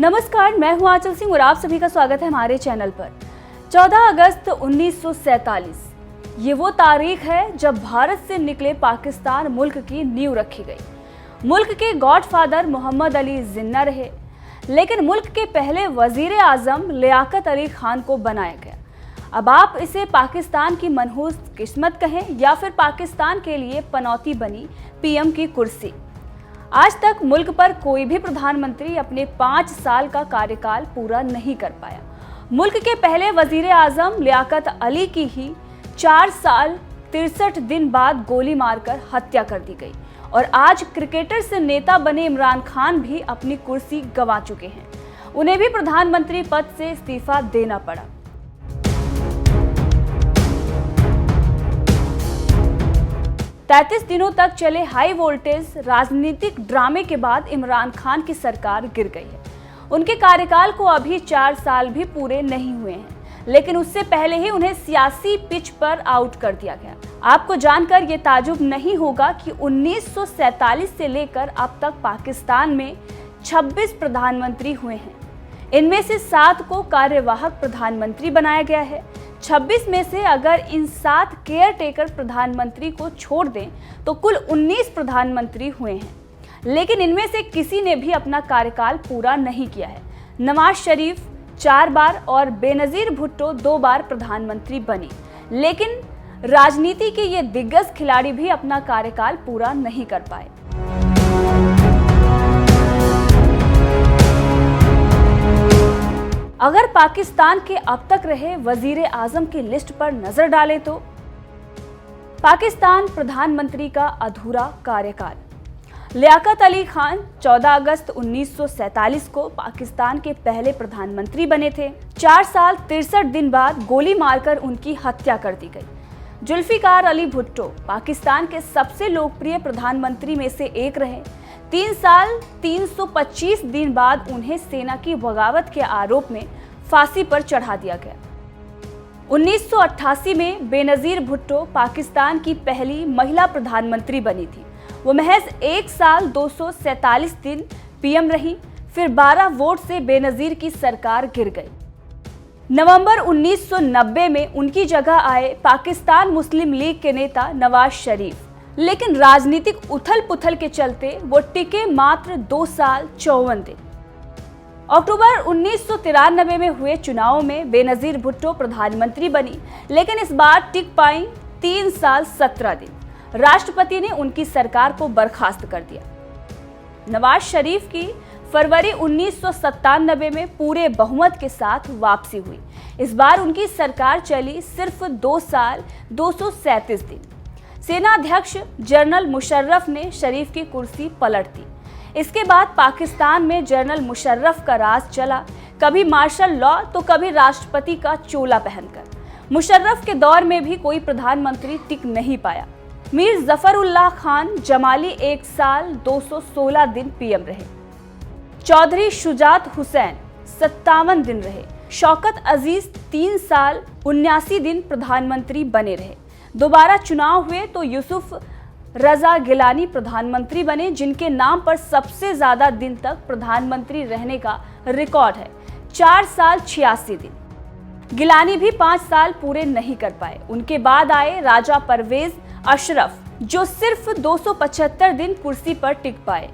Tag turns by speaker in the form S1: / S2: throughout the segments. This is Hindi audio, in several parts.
S1: नमस्कार, मैं हूं आंचल सिंह और आप सभी का स्वागत है हमारे चैनल पर। 14 अगस्त 1947 ये वो तारीख है जब भारत से निकले पाकिस्तान मुल्क की नींव रखी गई। मुल्क के गॉडफादर मोहम्मद अली जिन्ना रहे, लेकिन मुल्क के पहले वजीर आजम लियाकत अली खान को बनाया गया। अब आप इसे पाकिस्तान की मनहूस किस्मत कहें या फिर पाकिस्तान के लिए पनौती बनी पीएम की कुर्सी। आज तक मुल्क पर कोई भी प्रधानमंत्री अपने 5 साल का कार्यकाल पूरा नहीं कर पाया। मुल्क के पहले वजीर आजम लियाकत अली की ही 4 साल 63 दिन बाद गोली मारकर हत्या कर दी गई और आज क्रिकेटर से नेता बने इमरान खान भी अपनी कुर्सी गंवा चुके हैं। उन्हें भी प्रधानमंत्री पद से इस्तीफा देना पड़ा। तैंतीस दिनों तक चले हाई वोल्टेज राजनीतिक ड्रामे के बाद इमरान खान की सरकार गिर गई है। उनके कार्यकाल को अभी 4 साल भी पूरे नहीं हुए हैं, लेकिन उससे पहले ही उन्हें सियासी पिच पर आउट कर दिया गया। आपको जानकर ये ताजुब नहीं होगा कि 1947 से लेकर अब तक पाकिस्तान में 26 प्रधानमंत्री हुए हैं। इनमें से 7 को कार्यवाहक प्रधानमंत्री बनाया गया है। 26 में से अगर इन 7 केयर टेकर प्रधानमंत्री को छोड़ दें तो कुल 19 प्रधानमंत्री हुए हैं, लेकिन इनमें से किसी ने भी अपना कार्यकाल पूरा नहीं किया है। नवाज शरीफ 4 बार और बेनजीर भुट्टो 2 बार प्रधानमंत्री बने, लेकिन राजनीति के ये दिग्गज खिलाड़ी भी अपना कार्यकाल पूरा नहीं कर पाए। अगर पाकिस्तान के अब तक रहे वजीर आजम की लिस्ट पर नजर डालें तो पाकिस्तान प्रधानमंत्री का अधूरा कार्यकाल। लियाकत अली खान 14 अगस्त 1947 को पाकिस्तान के पहले प्रधानमंत्री बने थे। 4 साल 63 दिन बाद गोली मारकर उनकी हत्या कर दी गई। जुल्फिकार अली भुट्टो पाकिस्तान के सबसे लोकप्रिय प्रधानमंत्री में से एक रहे। 3 साल 325 दिन बाद उन्हें सेना की बगावत के आरोप में फांसी पर चढ़ा दिया गया। 1988 में बेनजीर भुट्टो पाकिस्तान की पहली महिला प्रधानमंत्री बनी थी। वो महज 1 साल 247 दिन पीएम रही, फिर 12 वोट से बेनजीर की सरकार गिर गई। नवंबर 1990 में उनकी जगह आए पाकिस्तान मुस्लिम लीग के नेता नवाज शरीफ, लेकिन राजनीतिक उथल पुथल के चलते वो टिके मात्र 2 साल 54 दिन। अक्टूबर 1993 में हुए चुनाव में बेनजीर भुट्टो प्रधानमंत्री बनी, लेकिन इस बार टिक पाई 3 साल 17 दिन। राष्ट्रपति ने उनकी सरकार को बर्खास्त कर दिया। नवाज शरीफ की फरवरी 1997 में पूरे बहुमत के साथ वापसी हुई। इस बार उनकी सरकार चली सिर्फ 2 साल 237 दिन। सेना अध्यक्ष जनरल मुशर्रफ ने शरीफ की कुर्सी पलट दी। इसके बाद पाकिस्तान में जनरल मुशर्रफ का राज चला, कभी मार्शल लॉ तो कभी राष्ट्रपति का चोला पहनकर। मुशर्रफ के दौर में भी कोई प्रधानमंत्री टिक नहीं पाया। मीर जफरुल्लाह खान जमाली 1 साल 216 दिन पीएम रहे। चौधरी शुजात हुसैन 57 दिन रहे। शौकत अजीज 3 साल 79 दिन प्रधानमंत्री बने रहे। दोबारा चुनाव हुए तो यूसुफ रजा गिलानी प्रधानमंत्री बने, जिनके नाम पर सबसे ज्यादा दिन तक प्रधानमंत्री रहने का रिकॉर्ड है, 4 साल 86 दिन। गिलानी भी 5 साल पूरे नहीं कर पाए। उनके बाद आए राजा परवेज अशरफ, जो सिर्फ 275 दिन कुर्सी पर टिक पाए।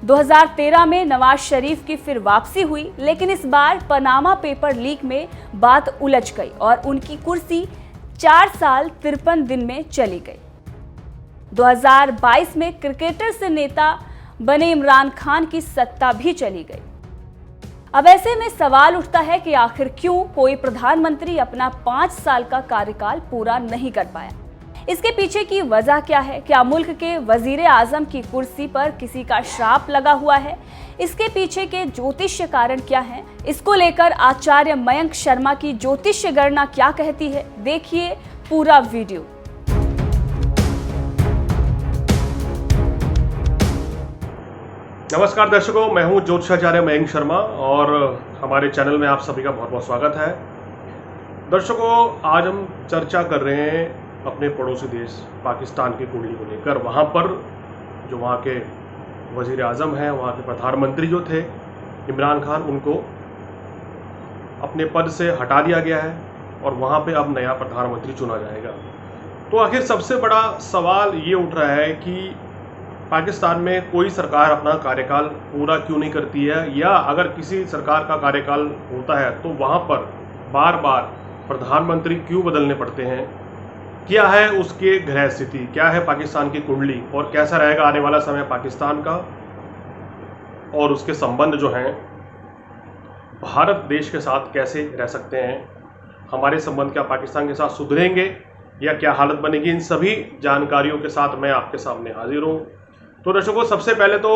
S1: 2013 में नवाज शरीफ की फिर वापसी हुई, लेकिन इस बार पनामा पेपर लीक में बात उलझ गई और उनकी कुर्सी 4 साल 53 दिन में चली गई। 2022 में क्रिकेटर से नेता बने इमरान खान की सत्ता भी चली गई। अब ऐसे में सवाल उठता है कि आखिर क्यों कोई प्रधानमंत्री अपना 5 साल का कार्यकाल पूरा नहीं कर पाया। इसके पीछे की वजह क्या है? क्या मुल्क के वजीर आजम की कुर्सी पर किसी का श्राप लगा हुआ है? इसके पीछे के ज्योतिष्य कारण क्या हैं? इसको लेकर आचार्य मयंक शर्मा की ज्योतिष्य गणना क्या कहती है? देखिए पूरा वीडियो।
S2: नमस्कार दर्शकों, मैं हूं ज्योतिषाचार्य मयंक शर्मा और हमारे चैनल में आप सभी का बहुत बहुत स्वागत है। दर्शकों, आज हम चर्चा कर रहे हैं अपने पड़ोसी देश पाकिस्तान की कुंडली को लेकर। वहाँ पर जो वहाँ के वज़ीर आज़म हैं, वहाँ के प्रधानमंत्री जो थे इमरान खान उनको अपने पद से हटा दिया गया है और वहाँ पे अब नया प्रधानमंत्री चुना जाएगा। तो आखिर सबसे बड़ा सवाल ये उठ रहा है कि पाकिस्तान में कोई सरकार अपना कार्यकाल पूरा क्यों नहीं करती है, या अगर किसी सरकार का कार्यकाल होता है तो वहाँ पर बार बार प्रधानमंत्री क्यों बदलने पड़ते हैं। क्या है उसके ग्रह स्थिति, क्या है पाकिस्तान की कुंडली, और कैसा रहेगा आने वाला समय पाकिस्तान का और उसके संबंध जो हैं भारत देश के साथ कैसे रह सकते हैं, हमारे संबंध क्या पाकिस्तान के साथ सुधरेंगे या क्या हालत बनेगी, इन सभी जानकारियों के साथ मैं आपके सामने हाजिर हूँ। तो दर्शकों, सबसे पहले तो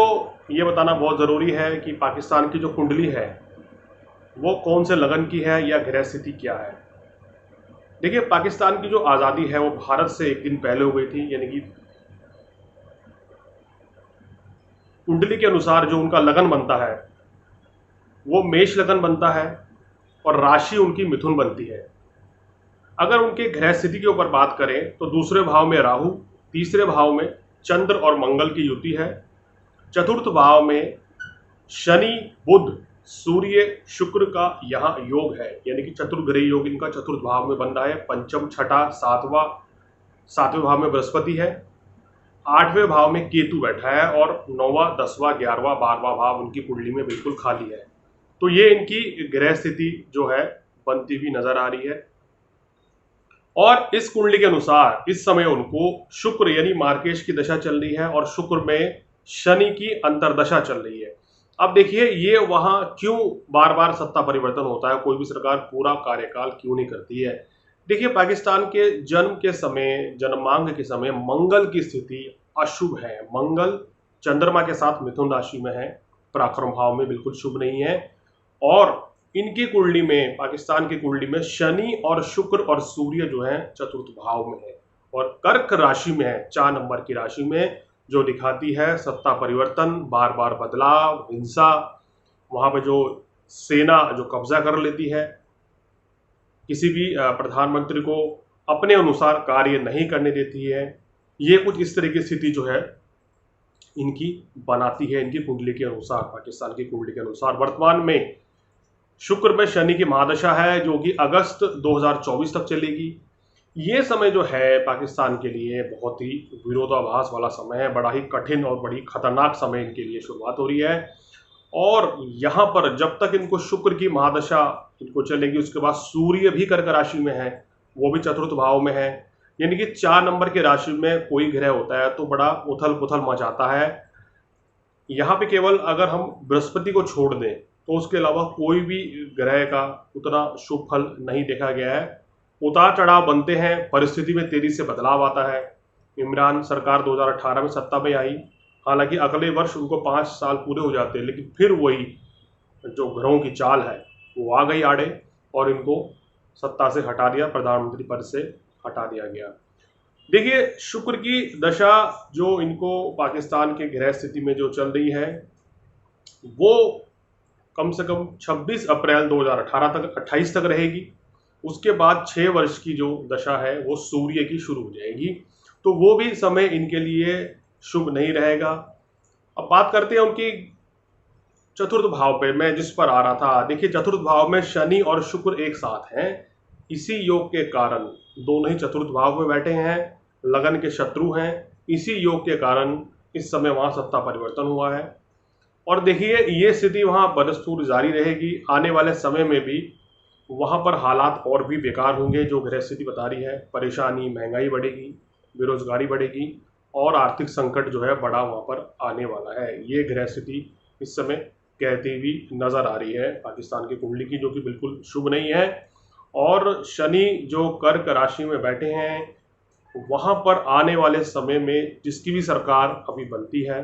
S2: ये बताना बहुत ज़रूरी है कि पाकिस्तान की जो कुंडली है वो कौन से लगन की है या ग्रह स्थिति क्या है। देखिए, पाकिस्तान की जो आज़ादी है वो भारत से एक दिन पहले हो गई थी, यानी कि कुंडली के अनुसार जो उनका लगन बनता है वो मेष लगन बनता है और राशि उनकी मिथुन बनती है। अगर उनके ग्रह स्थिति के ऊपर बात करें तो दूसरे भाव में राहु, तीसरे भाव में चंद्र और मंगल की युति है, चतुर्थ भाव में शनि, बुध, सूर्य, शुक्र का यहाँ योग है, यानी कि चतुर्ग्रही योग इनका चतुर्थ भाव में बन रहा है। पंचम, छठा, सातवें भाव में बृहस्पति है, 8वें भाव में केतु बैठा है और 9वां, 10वां, 11वां, 12वां भाव उनकी कुंडली में बिल्कुल खाली है। तो ये इनकी ग्रह स्थिति जो है बनती हुई नजर आ रही है। और इस कुंडली के अनुसार इस समय उनको शुक्र यानी मार्केश की दशा चल रही है और शुक्र में शनि की अंतरदशा चल रही है। अब देखिए, ये वहां क्यों बार बार सत्ता परिवर्तन होता है, कोई भी सरकार पूरा कार्यकाल क्यों नहीं करती है। देखिए, पाकिस्तान के जन्म के समय, जन्मांग के समय मंगल की स्थिति अशुभ है। मंगल चंद्रमा के साथ मिथुन राशि में है, पराक्रम भाव में बिल्कुल शुभ नहीं है। और इनकी कुंडली में, पाकिस्तान की कुंडली में शनि और शुक्र और सूर्य जो है चतुर्थ भाव में है और कर्क राशि में है, 4 नंबर की राशि में, जो दिखाती है सत्ता परिवर्तन, बार बार बदलाव, हिंसा, वहां पे जो सेना जो कब्जा कर लेती है, किसी भी प्रधानमंत्री को अपने अनुसार कार्य नहीं करने देती है। ये कुछ इस तरह की स्थिति जो है इनकी बनाती है इनकी कुंडली के अनुसार, पाकिस्तान की कुंडली के अनुसार। वर्तमान में शुक्र में शनि की महादशा है जो कि अगस्त 2024 तक चलेगी। ये समय जो है पाकिस्तान के लिए बहुत ही विरोधाभास वाला समय है, बड़ा ही कठिन और बड़ी खतरनाक समय इनके लिए शुरुआत हो रही है। और यहाँ पर जब तक इनको शुक्र की महादशा इनको चलेगी, उसके बाद सूर्य भी कर्क राशि में है, वो भी चतुर्थ भाव में है, यानी कि 4 नंबर की राशि में कोई ग्रह होता है तो बड़ा उथल पुथल मचाता है। यहाँ पे केवल अगर हम बृहस्पति को छोड़ दें तो उसके अलावा कोई भी ग्रह का उतना शुभ फल नहीं देखा गया है। उतार चढ़ाव बनते हैं, परिस्थिति में तेजी से बदलाव आता है। इमरान सरकार 2018 में सत्ता में आई, हालांकि अगले वर्ष उनको 5 साल पूरे हो जाते हैं, लेकिन फिर वही जो ग्रहों की चाल है वो आ गई आड़े और इनको सत्ता से हटा दिया, प्रधानमंत्री पद से हटा दिया गया। देखिए, शुक्र की दशा जो इनको पाकिस्तान के ग्रह स्थिति में जो चल रही है वो कम से कम 26 अप्रैल 2018 तक 28 तक रहेगी। उसके बाद 6 वर्ष की जो दशा है वो सूर्य की शुरू हो जाएगी, तो वो भी समय इनके लिए शुभ नहीं रहेगा। अब बात करते हैं उनकी चतुर्थ भाव पे, मैं जिस पर आ रहा था। देखिए, चतुर्थ भाव में शनि और शुक्र एक साथ हैं, इसी योग के कारण दोनों ही चतुर्थ भाव में बैठे हैं, लगन के शत्रु हैं। इसी योग के कारण इस समय वहाँ सत्ता परिवर्तन हुआ है और देखिए ये स्थिति वहाँ बदस्तूर जारी रहेगी। आने वाले समय में भी वहाँ पर हालात और भी बेकार होंगे। जो ग्रह स्थिति बता रही है, परेशानी, महंगाई बढ़ेगी, बेरोजगारी बढ़ेगी और आर्थिक संकट जो है बड़ा वहाँ पर आने वाला है। ये ग्रह स्थिति इस समय कहती हुई नजर आ रही है पाकिस्तान की कुंडली की, जो कि बिल्कुल शुभ नहीं है। और शनि जो कर्क राशि में बैठे हैं, वहाँ पर आने वाले समय में जिसकी भी सरकार अभी बनती है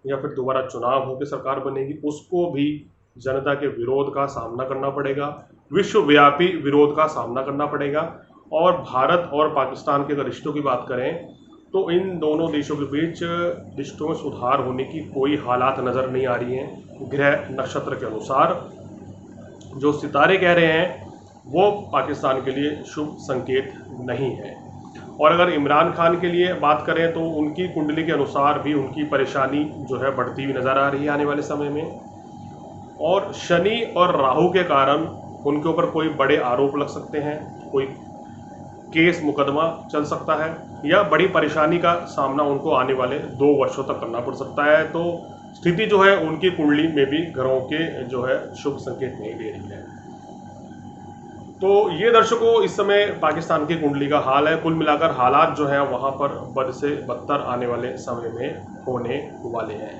S2: या फिर दोबारा चुनाव होकर सरकार बनेगी, उसको भी जनता के विरोध का सामना करना पड़ेगा, विश्वव्यापी विरोध का सामना करना पड़ेगा। और भारत और पाकिस्तान के अगर रिश्तों की बात करें तो इन दोनों देशों के बीच रिश्तों में सुधार होने की कोई हालात नज़र नहीं आ रही हैं। ग्रह नक्षत्र के अनुसार जो सितारे कह रहे हैं वो पाकिस्तान के लिए शुभ संकेत नहीं है। और अगर इमरान खान के लिए बात करें तो उनकी कुंडली के अनुसार भी उनकी परेशानी जो है बढ़ती हुई नज़र आ रही है आने वाले समय में। और शनि और राहु के कारण उनके ऊपर कोई बड़े आरोप लग सकते हैं, कोई केस मुकदमा चल सकता है या बड़ी परेशानी का सामना उनको आने वाले 2 वर्षों तक करना पड़ सकता है। तो स्थिति जो है उनकी कुंडली में भी ग्रहों के जो है शुभ संकेत नहीं दे रही है। तो ये दर्शकों इस समय पाकिस्तान की कुंडली का हाल है। कुल मिलाकर हालात जो है वहाँ पर बद से बदतर आने वाले समय में होने वाले हैं।